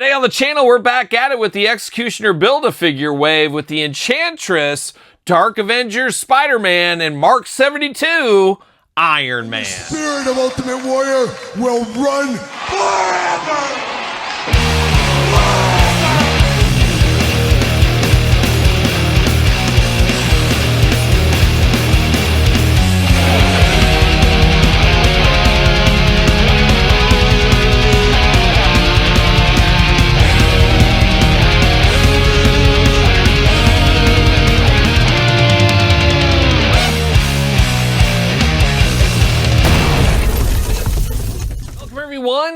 Today on the channel, we're back at it with the Executioner Build-A-Figure wave with the Enchantress, Dark Avengers Spider-Man, and Mark 72 Iron Man. The spirit of Ultimate Warrior will run forever!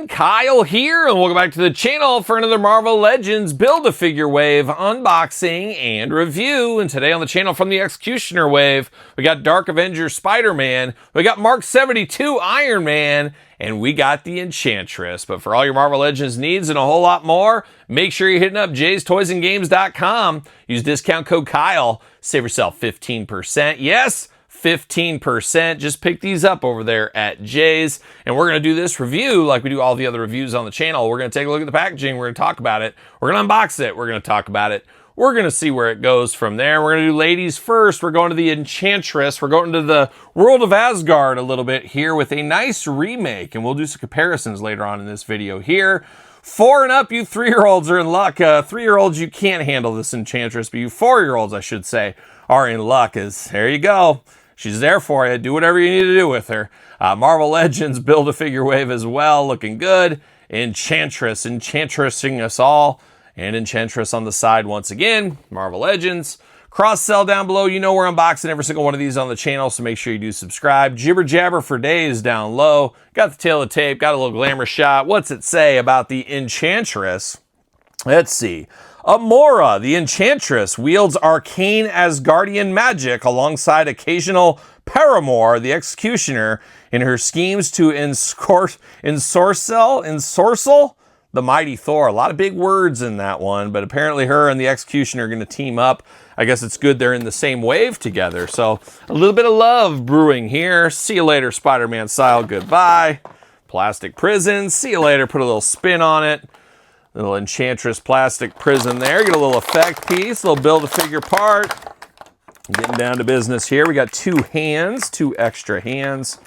Kyle here, and welcome back to the channel for another Marvel Legends Build-A-Figure wave unboxing and review. And today on the channel from the Executioner wave, we got Dark Avengers Spider-Man, we got Mark 72 Iron Man, and we got the Enchantress. But for all your Marvel Legends needs and a whole lot more, make sure you're hitting up jaystoysandgames.com. Use discount code Kyle, save yourself 15%. Yes, 15%. Just pick these up over there at Jay's. And we're going to do this review like we do all the other reviews on the channel. We're going to take a look at the packaging. We're going to talk about it. We're going to unbox it. We're going to talk about it. We're going to see where it goes from there. We're going to do ladies first. We're going to the Enchantress. We're going to the world of Asgard a little bit here with a nice remake. And we'll do some comparisons later on in this video here. 4 and up, you 3-year-olds are in luck. 3-year-olds, you can't handle this Enchantress, but you 4-year-olds, I should say, are in luck. As there you go. She's there for you. Do whatever you need to do with her. Marvel Legends Build-A-Figure wave as well. Looking good. Enchantress. Enchantressing us all. And Enchantress on the side once again. Marvel Legends. Cross-sell down below. You know we're unboxing every single one of these on the channel, so make sure you do subscribe. Jibber Jabber for days down low. Got the tail of the tape. Got a little glamour shot. What's it say about the Enchantress? Let's see. Amora, the Enchantress, wields arcane Asgardian magic alongside occasional paramour, the Executioner, in her schemes to ensorcel the mighty Thor. A lot of big words in that one, but apparently her and the Executioner are going to team up. I guess it's good they're in the same wave together. So a little bit of love brewing here. See you later, Spider-Man style. Goodbye. Plastic prison. See you later. Put a little spin on it. Little Enchantress plastic prison there. Get a little effect piece, a little Build-A-Figure part. Getting down to business here. We got 2 hands, 2 extra hands.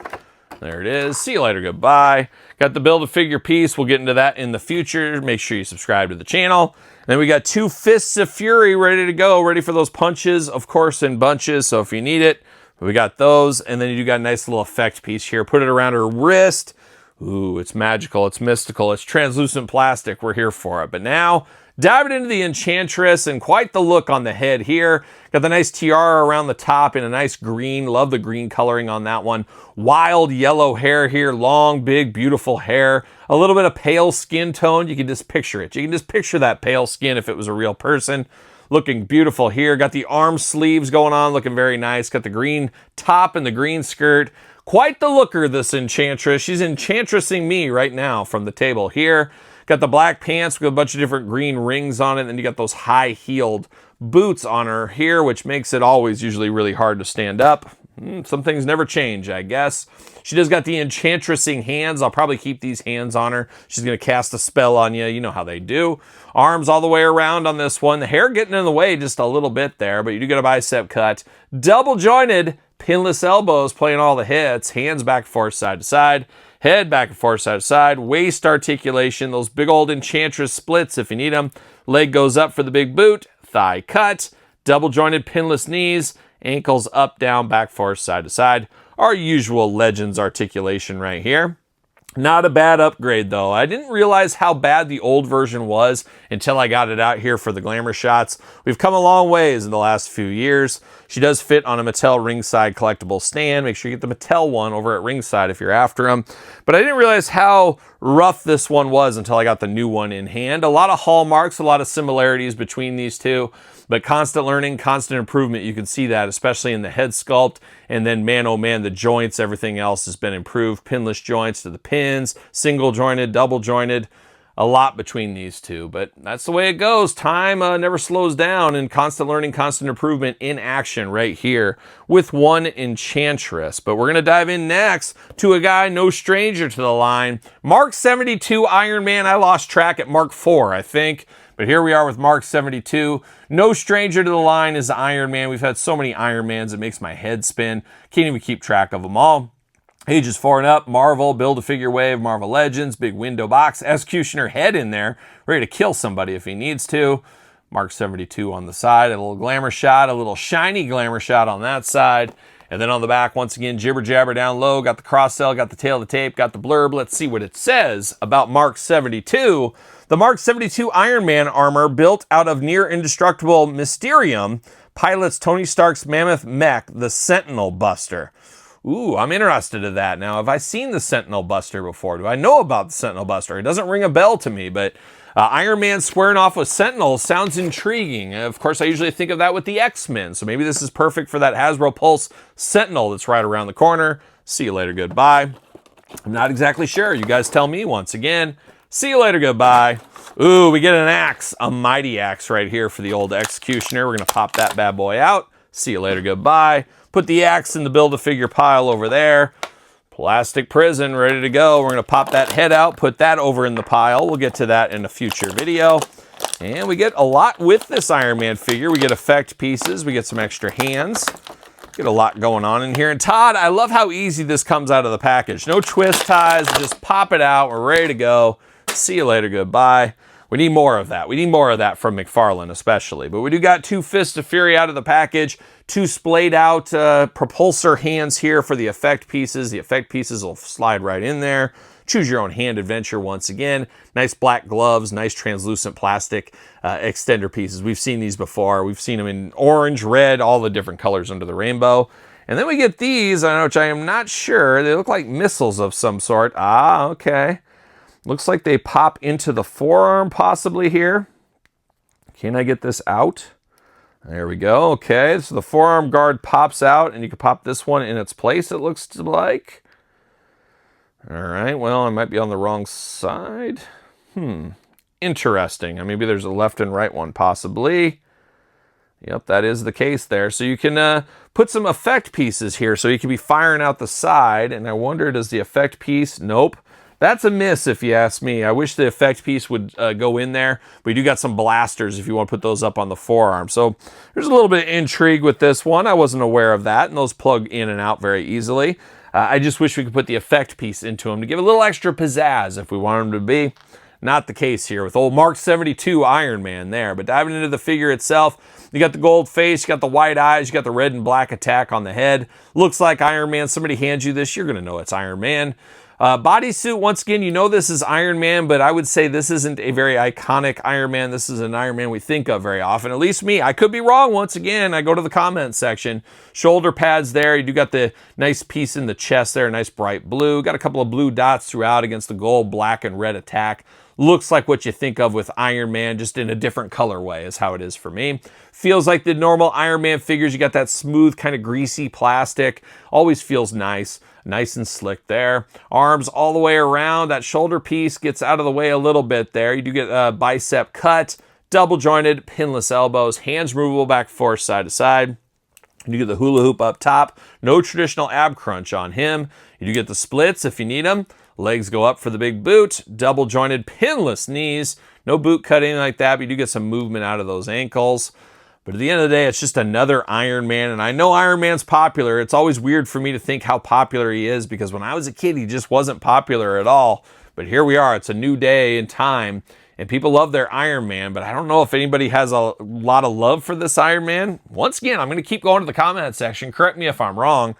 There it is. See you later. Goodbye. Got the Build-A-Figure piece. We'll get into that in the future. Make sure you subscribe to the channel. And then we got 2 Fists of Fury ready to go. Ready for those punches, of course, in bunches. So if you need it, we got those. And then you got a nice little effect piece here. Put it around her wrist. Ooh, it's magical, it's mystical, it's translucent plastic. We're here for it. But now, diving into the Enchantress, and quite the look on the head here. Got the nice tiara around the top in a nice green. Love the green coloring on that one. Wild yellow hair here, long, big, beautiful hair. A little bit of pale skin tone. You can just picture it. You can just picture that pale skin if it was a real person. Looking beautiful here. Got the arm sleeves going on, looking very nice. Got the green top and the green skirt. Quite the looker, this Enchantress. She's enchantressing me right now from the table here. Got the black pants with a bunch of different green rings on it. And then you got those high-heeled boots on her here, which makes it always usually really hard to stand up. Some things never change, I guess. She does got the enchantressing hands. I'll probably keep these hands on her. She's going to cast a spell on you. You know how they do. Arms all the way around on this one. The hair getting in the way just a little bit there, but you do get a bicep cut. Double jointed. Pinless elbows playing all the hits. Hands back and forth, side to side. Head back and forth, side to side. Waist articulation. Those big old Enchantress splits if you need them. Leg goes up for the big boot. Thigh cut. Double jointed pinless knees. Ankles up, down, back, forth, side to side. Our usual Legends articulation right here. Not a bad upgrade though. I didn't realize how bad the old version was until I got it out here for the glamour shots. We've come a long ways in the last few years. She does fit on a Mattel Ringside collectible stand. Make sure you get the Mattel one over at Ringside if you're after them. But I didn't realize how rough this one was until I got the new one in hand. A lot of hallmarks, a lot of similarities between these two. But constant learning, constant improvement, you can see that, especially in the head sculpt. And then, man, oh man, the joints, everything else has been improved. Pinless joints to the pins, single jointed, double jointed. a lot between these two, but that's the way it goes. Time never slows down, and constant learning, constant improvement in action right here with one Enchantress. But we're going to dive in next to a guy no stranger to the line, Mark 72 Iron Man. I lost track at Mark 4, I think. But here we are with Mark 72. No stranger to the line is Iron Man. We've had so many Iron Mans, it makes my head spin. Can't even keep track of them all. Ages 4 and up, Marvel, Build-A-Figure Wave, Marvel Legends, big window box, Executioner head in there, ready to kill somebody if he needs to. Mark 72 on the side, a little glamour shot, a little shiny glamour shot on that side. And then on the back, once again, jibber jabber down low, got the cross sell, got the tail of the tape, got the blurb. Let's see what it says about Mark 72. The Mark 72 Iron Man armor, built out of near indestructible Mysterium, pilots Tony Stark's mammoth mech, the Sentinel Buster. Ooh, I'm interested in that. Now, have I seen the Sentinel Buster before? Do I know about the Sentinel Buster? It doesn't ring a bell to me, but Iron Man squaring off with Sentinel sounds intriguing. Of course, I usually think of that with the X-Men, so maybe this is perfect for that Hasbro Pulse Sentinel that's right around the corner. See you later, goodbye. I'm not exactly sure. You guys tell me once again. See you later, goodbye. Ooh, we get an axe, a mighty axe right here for the old Executioner. We're going to pop that bad boy out. See you later, goodbye. Put the axe in the Build-A-Figure pile over there. Plastic prison, ready to go. We're going to pop that head out, put that over in the pile. We'll get to that in a future video. And we get a lot with this Iron Man figure. We get effect pieces. We get some extra hands. Get a lot going on in here. And Todd, I love how easy this comes out of the package. No twist ties, just pop it out. We're ready to go. See you later, goodbye. We need more of that. We need more of that from McFarlane especially. But we do got 2 Fists of Fury out of the package, 2 splayed out propulsor hands here for the effect pieces. The effect pieces will slide right in there. Choose your own hand adventure once again. Nice black gloves, nice translucent plastic extender pieces. We've seen these before. We've seen them in orange, red, all the different colors under the rainbow. And then we get these, which I am not sure. They look like missiles of some sort. Ah, okay. Looks like they pop into the forearm possibly here. Can I get this out? There we go. Okay, so the forearm guard pops out, and you can pop this one in its place, it looks like. All right, well, I might be on the wrong side. Interesting. Maybe there's a left and right one possibly. Yep, that is the case there. So you can put some effect pieces here, so you can be firing out the side. And I wonder, does the effect piece? Nope. That's a miss if you ask me. I wish the effect piece would go in there, but you do got some blasters if you want to put those up on the forearm. So there's a little bit of intrigue with this one. I wasn't aware of that, and those plug in and out very easily. I just wish we could put the effect piece into them to give a little extra pizzazz if we want them to be. Not the case here with old Mark 72 Iron Man there. But diving into the figure itself, you got the gold face, you got the white eyes, you got the red and black attack on the head. Looks like Iron Man. Somebody hands you this, you're going to know it's Iron Man. Bodysuit, once again, you know this is Iron Man, but I would say this isn't a very iconic Iron Man. This is an Iron Man we think of very often, at least me. I could be wrong once again. I go to the comments section. Shoulder pads there. You do got the nice piece in the chest there, nice bright blue. Got a couple of blue dots throughout against the gold, black, and red attack. Looks like what you think of with Iron Man, just in a different colorway is how it is for me. Feels like the normal Iron Man figures. You got that smooth, kind of greasy plastic. Always feels nice. Nice and slick there. Arms all the way around. That shoulder piece gets out of the way a little bit there. You do get a bicep cut, double jointed, pinless elbows, hands removable back and forth, side to side. You do get the hula hoop up top. No traditional ab crunch on him. You do get the splits if you need them. Legs go up for the big boot. Double jointed, pinless knees. No boot cutting like that, but you do get some movement out of those ankles. But at the end of the day, it's just another Iron Man. And I know Iron Man's popular. It's always weird for me to think how popular he is, because when I was a kid, he just wasn't popular at all. But here we are. It's a new day and time, and people love their Iron Man. But I don't know if anybody has a lot of love for this Iron Man. Once again, I'm going to keep going to the comment section. Correct me if I'm wrong.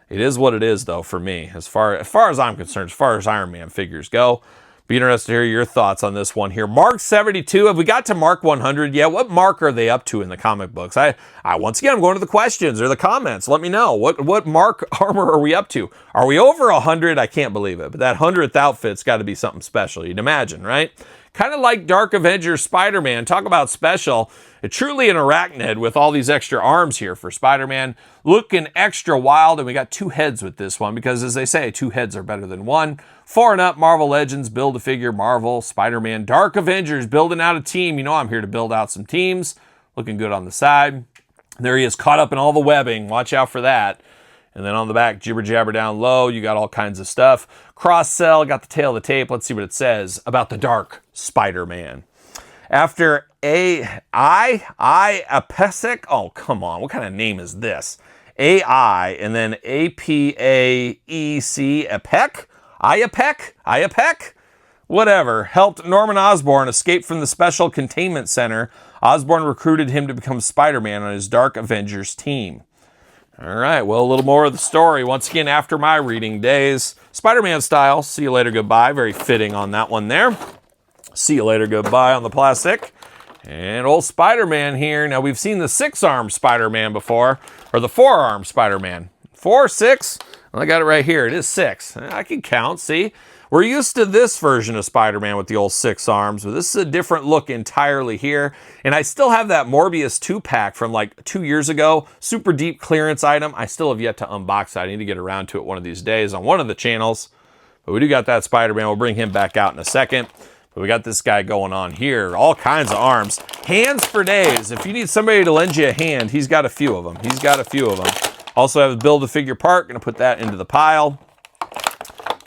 It is what it is, though, for me, as far as I'm concerned, as far as Iron Man figures go. Be interested to hear your thoughts on this one here. Mark 72, have we got to Mark 100 yet? What mark are they up to in the comic books? I once again, I'm going to the questions or the comments. Let me know. What mark armor are we up to? Are we over 100? I can't believe it. But that 100th outfit's got to be something special, you'd imagine, right? Kind of like Dark Avengers Spider-Man. Talk about special. Truly an arachnid with all these extra arms here for Spider-Man. Looking extra wild, and we got 2 heads with this one because, as they say, 2 heads are better than 1. 4 and up, Marvel Legends, Build-A-Figure, Marvel, Spider-Man, Dark Avengers, building out a team. You know I'm here to build out some teams. Looking good on the side. There he is, caught up in all the webbing. Watch out for that. And then on the back, jibber jabber down low, you got all kinds of stuff. Cross sell, got the tail of the tape. Let's see what it says about the Dark Spider-Man. After Apesic, oh, come on, what kind of name is this? AI, and then APAEC, IAPEC? Whatever, helped Norman Osborn escape from the Special Containment Center. Osborn recruited him to become Spider-Man on his Dark Avengers team. All right, well, a little more of the story. Once again, after my reading days, Spider-Man style. See you later, goodbye. Very fitting on that one there. See you later, goodbye on the plastic. And old Spider-Man here. Now, we've seen the 6-arm Spider-Man before, or the 4-arm Spider-Man. 4, 6? Well, I got it right here. It is 6. I can count, see? We're used to this version of Spider-Man with the old 6 arms, but this is a different look entirely here. And I still have that Morbius 2-pack from like 2 years ago. Super deep clearance item. I still have yet to unbox it. I need to get around to it one of these days on one of the channels. But we do got that Spider-Man. We'll bring him back out in a second. But we got this guy going on here. All kinds of arms. Hands for days. If you need somebody to lend you a hand, he's got a few of them. Also have a Build-A-Figure part. Gonna put that into the pile.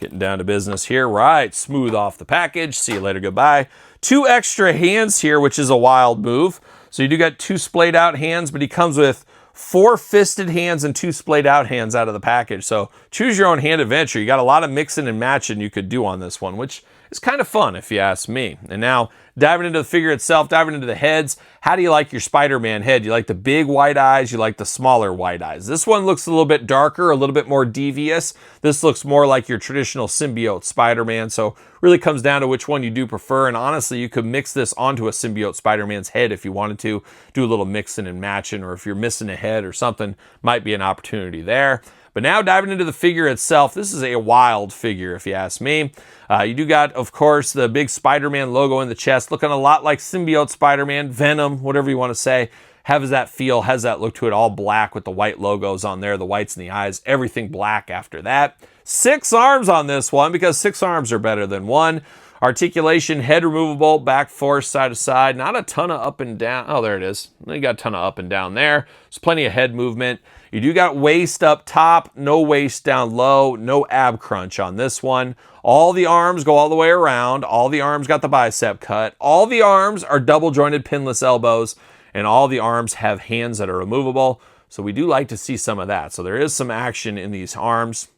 Getting down to business here. Right, smooth off the package. See you later, goodbye. 2 extra hands here, which is a wild move. So you do got 2 splayed out hands, but he comes with 4 fisted hands and 2 splayed out hands out of the package. So choose your own hand adventure. You got a lot of mixing and matching you could do on this one, which is kind of fun if you ask me. And now diving into the figure itself, diving into the heads. How do you like your Spider-Man head? You like the big white eyes? You like the smaller white eyes? This one looks a little bit darker, a little bit more devious. This looks more like your traditional symbiote Spider-Man. So really comes down to which one you do prefer. And honestly, you could mix this onto a symbiote Spider-Man's head if you wanted to. Do a little mixing and matching, or if you're missing a head or something, might be an opportunity there. But now diving into the figure itself, this is a wild figure if you ask me. You do got, of course, the big Spider-Man logo in the chest, looking a lot like symbiote Spider-Man, Venom, whatever you want to say. Has that feel, has that look to it, all black with the white logos on there, the whites in the eyes, everything black after that. 6 arms on this one because 6 arms are better than 1. Articulation, head removable, back force, side to side. Not a ton of up and down. Oh, there it is. You got a ton of up and down there. There's plenty of head movement. You do got waist up top, no waist down low, no ab crunch on this one. All the arms go all the way around. All the arms got the bicep cut. All the arms are double jointed pinless elbows, and all the arms have hands that are removable. So we do like to see some of that. So there is some action in these arms.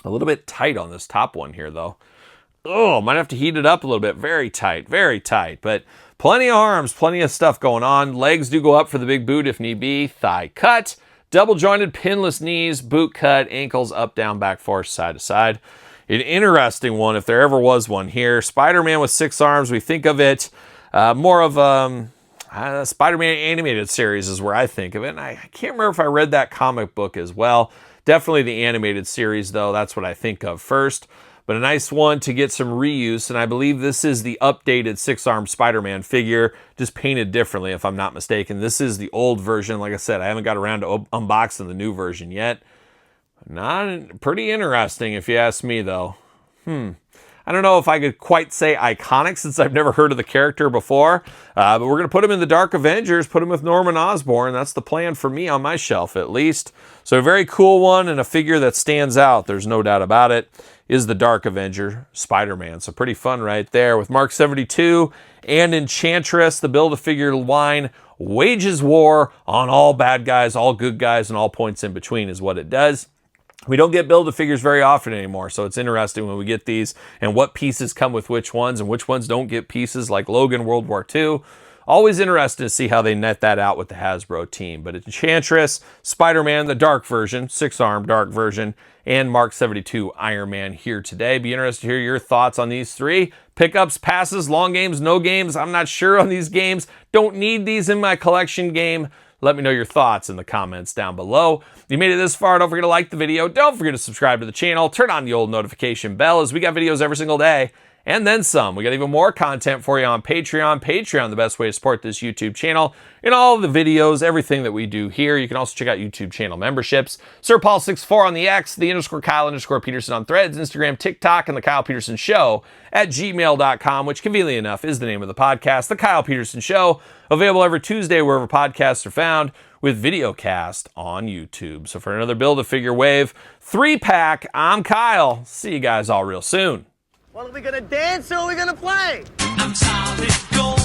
A little bit tight on this top one here though. Oh, might have to heat it up a little bit. Very tight, but plenty of arms, plenty of stuff going on. Legs do go up for the big boot if need be. Thigh cut, double jointed pinless knees, boot cut, ankles up, down, back, force, side to side. An interesting one, if there ever was one here. Spider-Man with 6 arms, we think of it more of Spider-Man animated series is where I think of it. And I can't remember if I read that comic book as well. Definitely the animated series, though. That's what I think of first. But a nice one to get some reuse. And I believe this is the updated 6-arm Spider-Man figure, just painted differently, if I'm not mistaken. This is the old version. Like I said, I haven't got around to unboxing the new version yet. Pretty interesting, if you ask me, though. I don't know if I could quite say iconic since I've never heard of the character before. But we're going to put him in the Dark Avengers, put him with Norman Osborn. That's the plan for me on my shelf, at least. So a very cool one and a figure that stands out, there's no doubt about it, is the Dark Avenger Spider-Man. So pretty fun right there with Mark 72 and Enchantress. The Build-A-Figure line wages war on all bad guys, all good guys, and all points in between is what it does. We don't get Build-A-Figures very often anymore, so it's interesting when we get these and what pieces come with which ones and which ones don't get pieces, like Logan World War II. Always interesting to see how they net that out with the Hasbro team. But Enchantress, Spider-Man, the dark version, 6-arm dark version, and Mark 72 Iron Man here today. Be interested to hear your thoughts on these 3. Pickups, passes, long games, no games. I'm not sure on these games. Don't need these in my collection game. Let me know your thoughts in the comments down below. If you made it this far, don't forget to like the video. Don't forget to subscribe to the channel. Turn on the old notification bell as we got videos every single day. and then some. We got even more content for you on Patreon. Patreon, the best way to support this YouTube channel. In all the videos, everything that we do here. You can also check out YouTube channel memberships. Sir Paul64 on the X, the _Kyle_Peterson on Threads, Instagram, TikTok, and the Kyle Peterson Show at gmail.com, which conveniently enough is the name of the podcast, The Kyle Peterson Show, available every Tuesday wherever podcasts are found, with videocast on YouTube. So for another Build-A-Figure Wave 3-pack, I'm Kyle. See you guys all real soon. Well, are we gonna dance or are we gonna play? I'm solid gold.